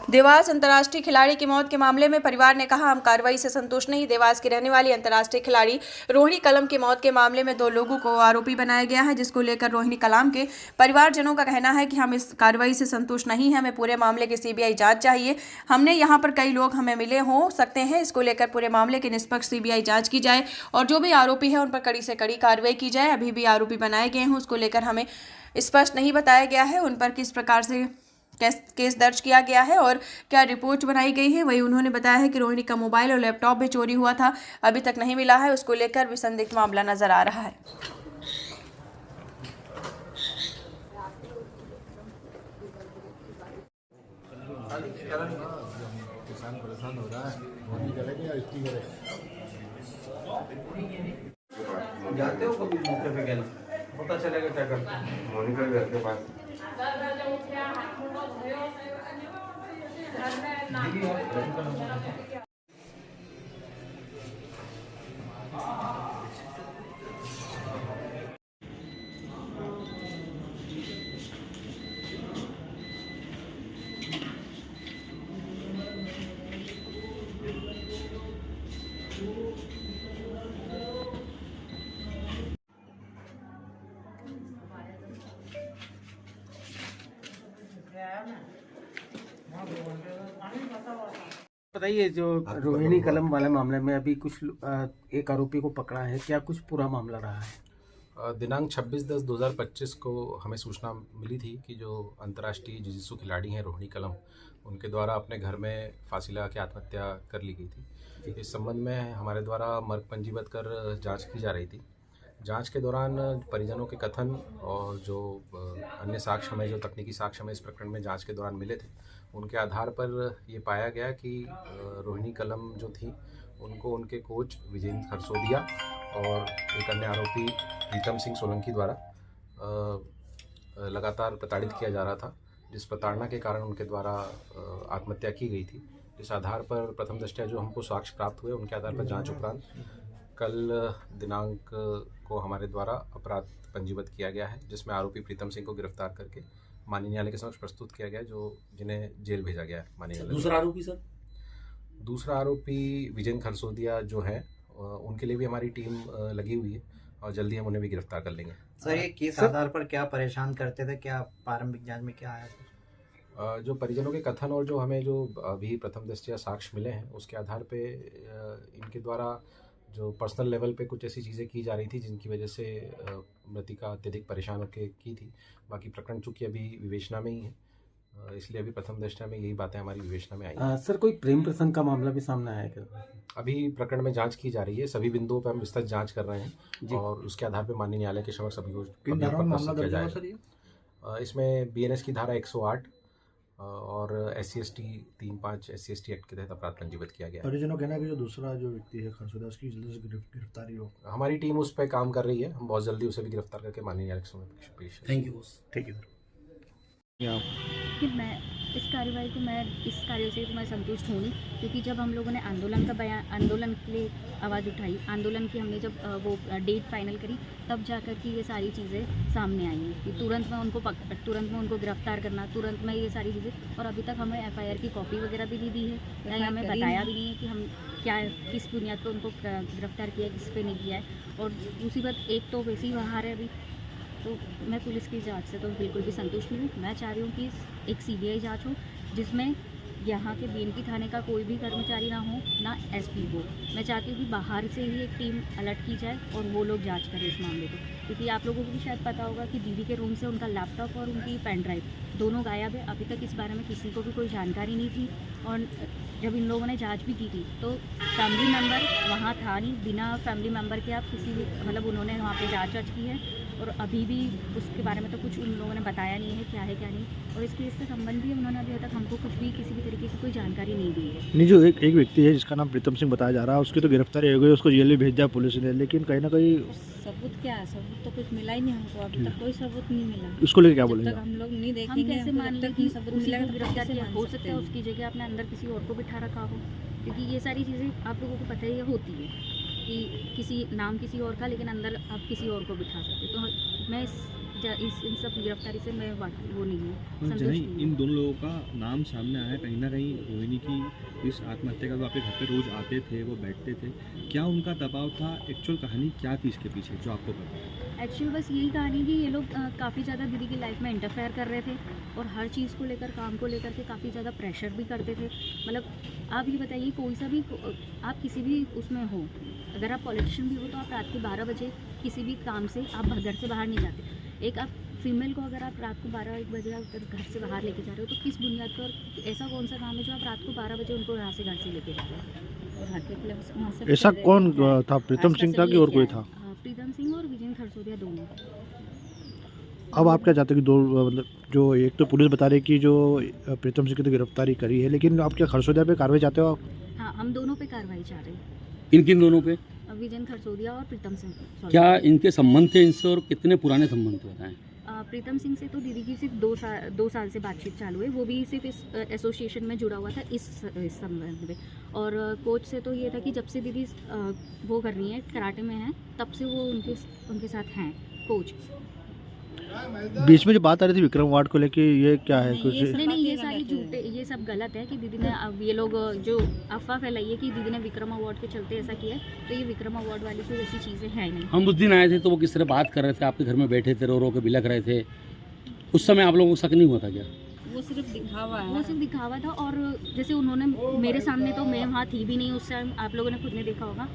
देवास अंतर्राष्ट्रीय खिलाड़ी की मौत के मामले में परिवार ने कहा, हम कार्रवाई से संतुष्ट नहीं। देवास की रहने वाली अंतर्राष्ट्रीय खिलाड़ी रोहिणी कलम की मौत के मामले में 2 लोगों को आरोपी बनाया गया है, जिसको लेकर रोहिणी कलम के परिवारजनों का कहना है कि हम इस कार्रवाई से संतुष्ट नहीं हैं। हमें पूरे मामले की सीबीआई जांच चाहिए। हमने यहाँ पर कई लोग हमें मिले हो सकते हैं, इसको लेकर पूरे मामले की निष्पक्ष सीबीआई जाँच की जाए और जो भी आरोपी है उन पर कड़ी से कड़ी कार्रवाई की जाए। अभी भी आरोपी बनाए गए हैं, उसको लेकर हमें स्पष्ट नहीं बताया गया है उन पर किस प्रकार से केस दर्ज किया गया है और क्या रिपोर्ट बनाई गई है। वही उन्होंने बताया है कि रोहिणी का मोबाइल और लैपटॉप भी चोरी हुआ था, अभी तक नहीं मिला है। उसको लेकर भी संदिग्ध मामला नजर आ रहा है। किसान परेशान हो रहा है, मोदी करेंगे या इतनी करें? जाते हो कभी मौके पे गए, पता चलेगा क्या करते हैं। मोनिका के घर के पास बताइए, जो रोहिणी कलम वाले मामले में अभी कुछ एक आरोपी को पकड़ा है, क्या कुछ पूरा मामला रहा है? दिनांक 26/10/2025 को हमें सूचना मिली थी कि जो अंतर्राष्ट्रीय जिजित्सु खिलाड़ी हैं रोहिणी कलम, उनके द्वारा अपने घर में फांसी लगा के आत्महत्या कर ली गई थी। इस संबंध में हमारे द्वारा मर्ग पंजीबद्ध कर जांच की जा रही थी। जांच के दौरान परिजनों के कथन और जो अन्य साक्ष्य हमें, जो तकनीकी साक्ष्य हमें इस प्रकरण में जांच के दौरान मिले थे, उनके आधार पर ये पाया गया कि रोहिणी कलम जो थी उनको उनके कोच विजेंद्र खरसोदिया और एक अन्य आरोपी प्रीतम सिंह सोलंकी द्वारा लगातार प्रताड़ित किया जा रहा था, जिस प्रताड़ना के कारण उनके द्वारा आत्महत्या की गई थी। इस आधार पर प्रथम दृष्टया जो हमको साक्ष्य प्राप्त हुए, उनके आधार पर जांच उपरांत कल दिनांक को हमारे द्वारा अपराध पंजीबद्ध किया गया है, जिसमें आरोपी प्रीतम सिंह को गिरफ्तार करके माननीय न्यायालय के समक्ष प्रस्तुत किया गया है, जिन्हें जेल भेजा गया है माननीय न्यायालय। दूसरा आरोपी सर? दूसरा आरोपी विजेंद्र खरसोदिया जो है, उनके लिए भी हमारी टीम लगी हुई है और जल्दी हम उन्हें भी गिरफ्तार कर लेंगे। सर, ये किस आधार पर क्या परेशान करते थे, क्या प्रारंभिक जांच में क्या आया था? जो परिजनों के कथन और जो हमें जो अभी प्रथम दृष्टया साक्ष्य मिले हैं, उसके आधार पे इनके द्वारा जो पर्सनल लेवल पे कुछ ऐसी चीज़ें की जा रही थी जिनकी वजह से मृतिका अत्यधिक परेशान होकर की थी। बाकी प्रकरण चूँकि अभी विवेचना में ही है, इसलिए अभी प्रथम दृष्टया में यही बातें हमारी विवेचना में आई। सर, कोई प्रेम प्रसंग का मामला भी सामने आया क्या? अभी प्रकरण में जांच की जा रही है, सभी बिंदुओं पर हम विस्तृत जांच कर रहे हैं और उसके आधार पर माननीय न्यायालय के समक्ष सभी को जाएगा। इसमें BNS की धारा 108 और SC/ST 3(5) SC/ST एक्ट के तहत अपराध पंजीबद्ध किया गया है। परिजनों कहना है कि जो दूसरा जो व्यक्ति है खरसोदिया, उसकी जल्दी से गिरफ्तारी हो। हमारी टीम उस पर काम कर रही है, हम बहुत जल्दी उसे भी गिरफ्तार करके माननीय न्यायालय के समक्ष पेश। Thank you boss. ठीक है कि मैं इस कार्रवाई को इस कार्य से मैं संतुष्ट हूँ, क्योंकि जब हम लोगों ने आंदोलन के लिए आवाज़ उठाई, आंदोलन की हमने जब वो डेट फाइनल करी, तब जाकर कि ये सारी चीज़ें सामने आई हैं कि तुरंत में उनको गिरफ्तार करना, तुरंत में ये सारी चीज़ें। और अभी तक हमें FIR की कॉपी वगैरह भी नहीं दी है, हमें बताया भी नहीं है कि हम क्या किस बुनियाद पर उनको गिरफ्तार किया है, किस पे नहीं किया है। और दूसरी बात, एक तो वैसे ही बाहर है अभी, तो मैं पुलिस की जांच से तो बिल्कुल भी संतुष्ट नहीं हूँ। मैं चाह रही हूँ कि एक CBI जांच हो, जिसमें यहाँ के BNP थाने का कोई भी कर्मचारी ना हो, ना SP हो। मैं चाहती हूँ कि बाहर से ही एक टीम अलर्ट की जाए और वो लोग जांच करें इस मामले को, क्योंकि आप लोगों को भी शायद पता होगा कि दीदी के रूम से उनका लैपटॉप और उनकी पेन ड्राइव दोनों गायब है। अभी तक इस बारे में किसी को भी कोई जानकारी नहीं थी और जब इन लोगों ने जांच भी की थी तो फैमिली मेम्बर वहाँ था नहीं। बिना फैमिली मेम्बर के आप किसी भी उन्होंने वहाँ पे जांच की है और अभी भी उसके बारे में तो कुछ उन लोगों ने बताया नहीं है क्या है क्या नहीं। और इस केस से संबंधी उन्होंने अभी तक हमको कुछ भी किसी भी तरीके की कोई जानकारी नहीं दी है। नहीं, जो एक व्यक्ति है जिसका नाम प्रीतम सिंह बताया जा रहा है, उसकी तो गिरफ्तारी हो गई, उसको जेल में भेज दिया पुलिस ने, लेकिन कहीं ना कहीं सबूत क्या है, सबूत तो कुछ मिला ही नहीं हमको, अभी तक कोई सबूत नहीं मिला। उसको लेकर क्या बोलेंगे? हम लोग नहीं देखेंगे, हम कैसे मान लें कि सबूत मिलेगा तो गिरफ्तार किया हो सकता है उसकी जगह आपने अंदर किसी और को बिठा रखा हो, क्योंकि ये सारी चीज़ें आप लोगों को पता ही होती है कि किसी नाम किसी और का, लेकिन अंदर आप किसी और को बिठा सकते। तो मैं इन सब गिरफ्तारी से मैं वो नहीं हूँ, संतुष्ट जहाँ नहीं हूँ। इन दोनों लोगों का नाम सामने आया, कहीं ना कहीं रोहिणी की इस आत्महत्या का, वो आपके घर पे रोज आते थे, वो बैठते थे, क्या उनका दबाव था? एक्चुअल कहानी क्या थी इसके पीछे जो आपको पता? एक्चुअली बस यही कहानी कि ये लोग काफ़ी ज़्यादा दीदी की लाइफ में इंटरफेयर कर रहे थे और हर चीज़ को लेकर, काम को लेकर के काफ़ी ज़्यादा प्रेशर भी करते थे। मतलब आप ये बताइए, कोई सा भी आप किसी भी उसमें हो, अगर आप पॉलिटिशियन भी हो तो आप रात के 12 बजे किसी भी काम से आप घर से बाहर नहीं जाते। एक आप फीमेल को अगर आप रात को 12-1 बजे अगर घर से बाहर लेके जा रहे हो तो किस बुनियाद पर, ऐसा कौन सा काम है जो आप रात को 12 बजे उनको यहाँ से घर से लेके जा रहे हो? और घर के खिलाफ वहाँ से ऐसा कौन था? प्रीतम सिंह था कि और कोई था? प्रीतम सिंह और विजय खरसोदिया दोनों। अब आप क्या चाहते हो कि दो, मतलब जो एक तो पुलिस बता रही है कि जो प्रीतम सिंह की तो गिरफ्तारी करी है, लेकिन आप क्या खरसोदिया पे कार्रवाई चाहते हो आप? हाँ, हम दोनों पे कार्रवाई चाह रहे हैं, किन किन दोनों पे? विजय खरसोदिया और प्रीतम सिंह। क्या इनके संबंध थे इनसे और कितने पुराने संबंध थे, बताएं? प्रीतम सिंह से तो दीदी की सिर्फ 2 साल से बातचीत चालू है, वो भी सिर्फ इस एसोसिएशन में जुड़ा हुआ था इस संबंध में। और कोच से तो ये था कि जब से दीदी वो कर रही है, कराटे में है, तब से वो उनके साथ हैं कोच। बीच में जो बात आ रही थी विक्रम अवार्ड को लेके, ये क्या है कुछ? नहीं, ये सारी झूठे, ये सब गलत है कि दीदी ने, अब ये लोग जो अफवाह फैलाई है कि दीदी ने विक्रम अवार्ड के चलते ऐसा किया है, तो ये विक्रम अवार्ड वाली कोई ऐसी चीज़ें हैं नहीं। हम उस दिन आए थे तो वो किस तरह बात कर रहे थे, आपके घर में बैठे थे, रो रो के बिलख रहे थे, उस समय आप लोगों को शक नहीं हुआ था क्या? वो सिर्फ दिखावा था। और जैसे उन्होंने मेरे सामने, तो मैं वहाँ थी भी नहीं उस टाइम, आप लोगों ने खुद ने देखा होगा।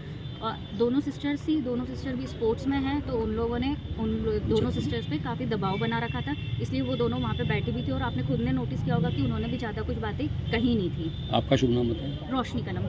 और दोनों सिस्टर्स थी, दोनों सिस्टर भी स्पोर्ट्स में हैं, तो उन लोगों ने दोनों सिस्टर्स पे काफ़ी दबाव बना रखा था, इसलिए वो दोनों वहाँ पे बैठी भी थी। और आपने खुद ने नोटिस किया होगा कि उन्होंने भी ज़्यादा कुछ बातें कही नहीं थी। आपका शुभ नाम बताएं? रोशनी कलम।